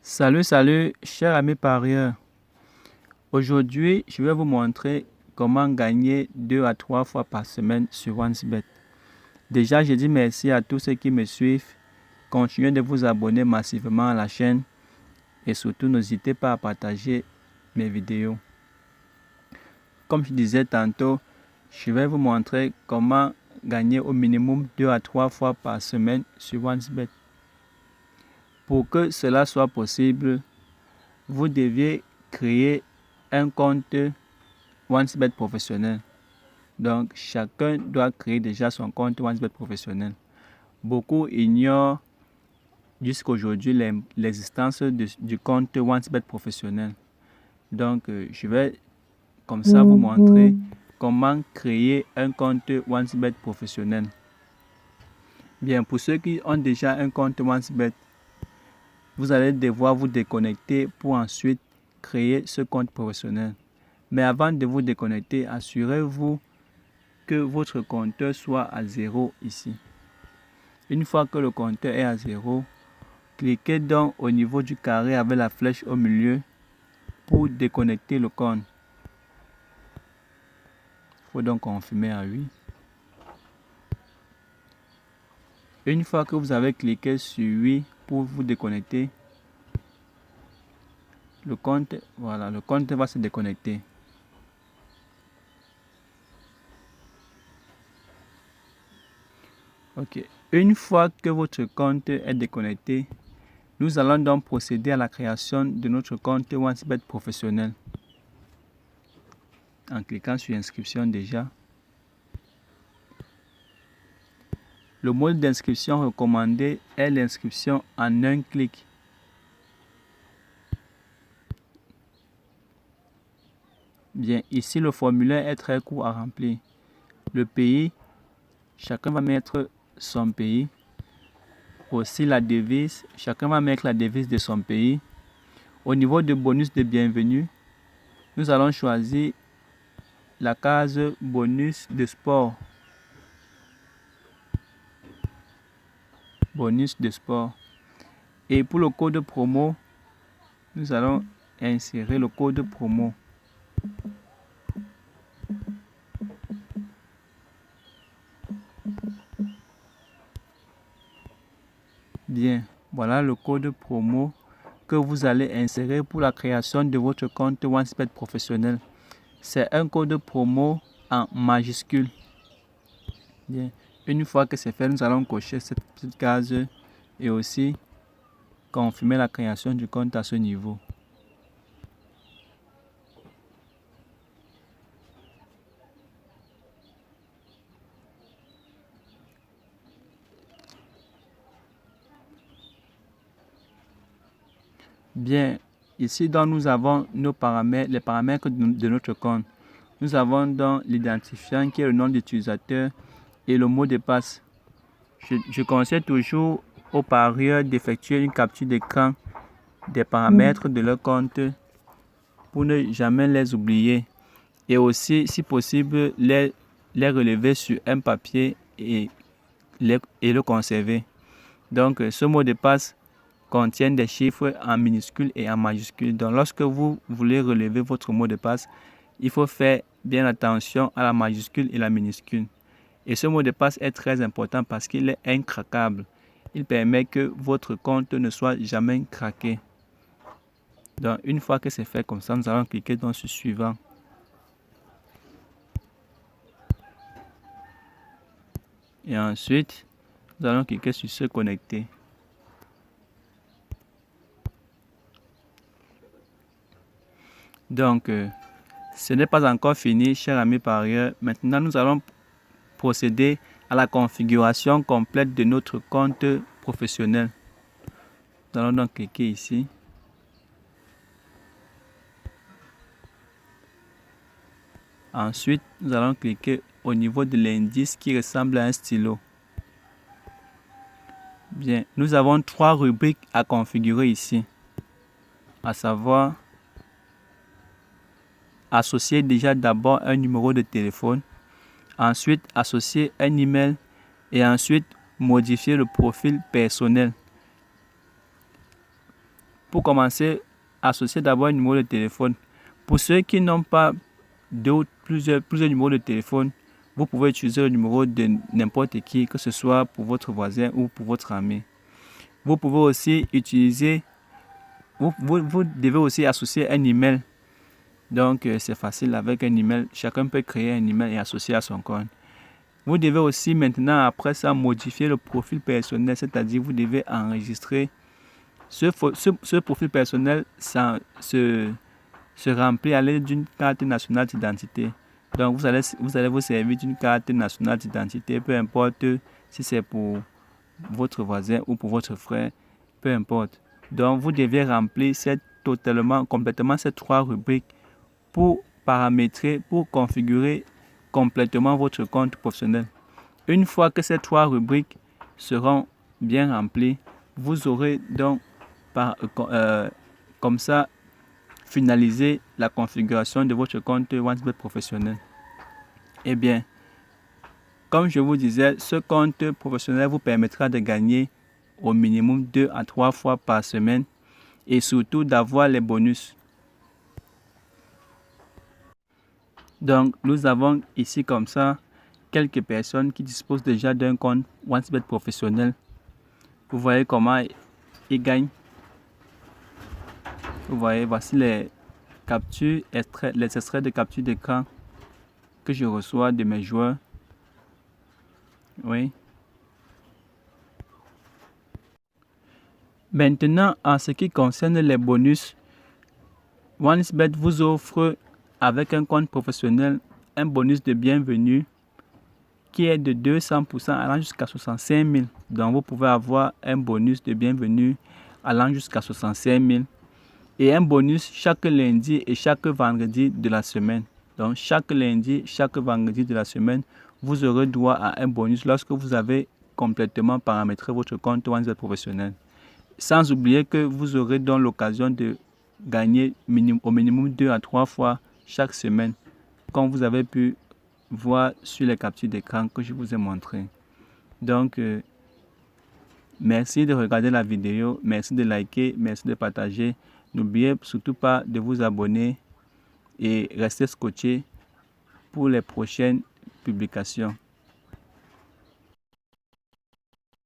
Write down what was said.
Salut, chers amis parieurs. Aujourd'hui, je vais vous montrer comment gagner 2 à 3 fois par semaine sur OneXBet. Déjà, je dis merci à tous ceux qui me suivent. Continuez de vous abonner massivement à la chaîne et surtout n'hésitez pas à partager mes vidéos. Comme je disais tantôt, je vais vous montrer comment gagner au minimum 2 à 3 fois par semaine sur OneXBet. Pour que cela soit possible, vous deviez créer un compte OneXBet professionnel. Donc, chacun doit créer déjà son compte OneXBet professionnel. Beaucoup ignorent jusqu'à aujourd'hui l'existence du compte OneXBet professionnel. Donc, je vais comme ça vous montrer comment créer un compte OneXBet professionnel. Bien, pour ceux qui ont déjà un compte OneXBet, vous allez devoir vous déconnecter pour ensuite créer ce compte professionnel. Mais avant de vous déconnecter, assurez-vous que votre compteur soit à 0 ici. Une fois que le compteur est à 0, cliquez donc au niveau du carré avec la flèche au milieu pour déconnecter le compte. Il faut donc confirmer à oui. Une fois que vous avez cliqué sur oui pour vous déconnecter, le compte va se déconnecter. Ok. Une fois que votre compte est déconnecté, nous allons donc procéder à la création de notre compte OneXBet professionnel. En cliquant sur inscription déjà. Le mode d'inscription recommandé est l'inscription en un clic. Bien, ici le formulaire est très court à remplir. Le pays, chacun va mettre son pays. Aussi la devise, chacun va mettre la devise de son pays. Au niveau de bonus de bienvenue, nous allons choisir la case bonus de sport. Bonus de sport. Et pour le code promo, nous allons insérer le code promo. Bien, voilà le code promo que vous allez insérer pour la création de votre compte OneXBet professionnel. C'est un code promo en majuscule. Bien, une fois que c'est fait, nous allons cocher cette petite case et aussi confirmer la création du compte à ce niveau. Bien, ici donc nous avons nos paramètres, les paramètres de notre compte. Nous avons donc l'identifiant qui est le nom d'utilisateur et le mot de passe. Je conseille toujours aux parieurs d'effectuer une capture d'écran des paramètres de leur compte pour ne jamais les oublier et aussi, si possible, les relever sur un papier et le conserver. Donc, ce mot de passe contient des chiffres en minuscules et en majuscules. Donc, lorsque vous voulez relever votre mot de passe, il faut faire bien attention à la majuscule et la minuscule. Et ce mot de passe est très important parce qu'il est incraquable. Il permet que votre compte ne soit jamais craqué. Donc, une fois que c'est fait comme ça, nous allons cliquer dans ce suivant. Et ensuite, nous allons cliquer sur se connecter. Donc, ce n'est pas encore fini, chers amis parieurs. Maintenant, nous allons procéder à la configuration complète de notre compte professionnel. Nous allons donc cliquer ici. Ensuite, nous allons cliquer au niveau de l'indice qui ressemble à un stylo. Bien, nous avons 3 rubriques à configurer ici, à savoir associer déjà d'abord un numéro de téléphone, ensuite associer un email et ensuite modifier le profil personnel. Pour commencer, associez d'abord un numéro de téléphone. Pour ceux qui n'ont pas plusieurs numéros de téléphone, vous pouvez utiliser le numéro de n'importe qui, que ce soit pour votre voisin ou pour votre ami. Vous pouvez aussi utiliser, vous devez aussi associer un email. Donc, c'est facile avec un email. Chacun peut créer un email et associer à son compte. Vous devez aussi maintenant, après ça, modifier le profil personnel, c'est-à-dire vous devez enregistrer. Ce profil personnel se remplit à l'aide d'une carte nationale d'identité. Donc, vous allez vous servir d'une carte nationale d'identité, peu importe si c'est pour votre voisin ou pour votre frère, peu importe. Donc, vous devez remplir complètement ces 3 rubriques pour paramétrer, pour configurer complètement votre compte professionnel. Une fois que ces 3 rubriques seront bien remplies, vous aurez donc comme ça finalisé la configuration de votre compte OneXBet professionnel. Eh bien, comme je vous disais, ce compte professionnel vous permettra de gagner au minimum 2 à 3 fois par semaine et surtout d'avoir les bonus. Donc, nous avons ici comme ça quelques personnes qui disposent déjà d'un compte OneXBet professionnel. Vous voyez comment ils gagnent. Vous voyez, voici les extraits de capture d'écran que je reçois de mes joueurs. Oui. Maintenant, en ce qui concerne les bonus, OneXBet vous offre avec un compte professionnel un bonus de bienvenue qui est de 200% allant jusqu'à 65 000. Donc, vous pouvez avoir un bonus de bienvenue allant jusqu'à 65 000 et un bonus chaque lundi et chaque vendredi de la semaine. Donc, chaque lundi, chaque vendredi de la semaine, vous aurez droit à un bonus lorsque vous avez complètement paramétré votre compte OneXBet professionnel. Sans oublier que vous aurez donc l'occasion de gagner au minimum 2 à 3 fois chaque semaine, comme vous avez pu voir sur les captures d'écran que je vous ai montré. Donc, merci de regarder la vidéo, merci de liker, merci de partager. N'oubliez surtout pas de vous abonner et rester scotché pour les prochaines publications.